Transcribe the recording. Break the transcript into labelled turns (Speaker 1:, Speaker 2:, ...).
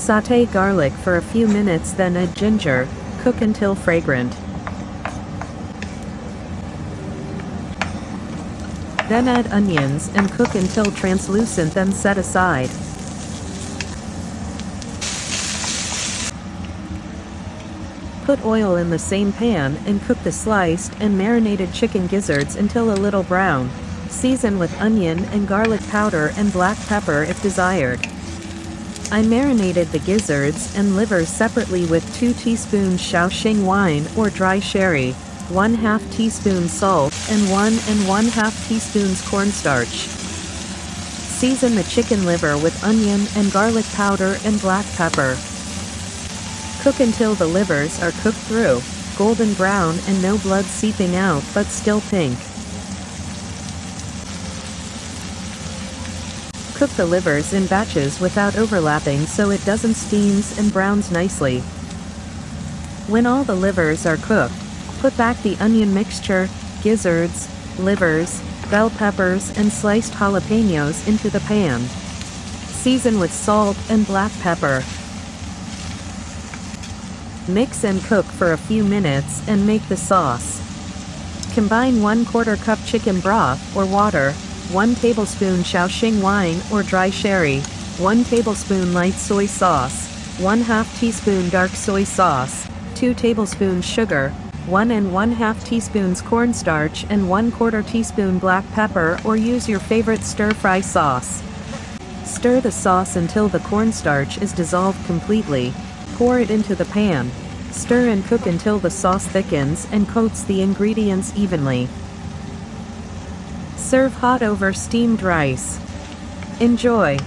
Speaker 1: Sauté garlic for a few minutes, then add ginger, cook until fragrant. Then add onions and cook until translucent, then set aside. Put oil in the same pan and cook the sliced and marinated chicken gizzards until a little brown. Season with onion and garlic powder and black pepper if desired. I marinated the gizzards and livers separately with 2 teaspoons Shaoxing wine or dry sherry, 1/2 teaspoon salt, and 1 1/2 teaspoons cornstarch. Season the chicken liver with onion and garlic powder and black pepper. Cook until the livers are cooked through, golden brown and no blood seeping out but still pink. Cook the livers in batches without overlapping so it doesn't steams and browns nicely. When all the livers are cooked, put back the onion mixture, gizzards, livers, bell peppers and sliced jalapenos into the pan. Season with salt and black pepper. Mix and cook for a few minutes and make the sauce. Combine 1/4 cup chicken broth or water, 1 tablespoon Shaoxing wine or dry sherry, 1 tablespoon light soy sauce, 1/2 teaspoon dark soy sauce, 2 tablespoons sugar, 1 1/2 teaspoons cornstarch and 1/4 teaspoon black pepper, or use your favorite stir-fry sauce. Stir the sauce until the cornstarch is dissolved completely. Pour it into the pan. Stir and cook until the sauce thickens and coats the ingredients evenly. Serve hot over steamed rice. Enjoy!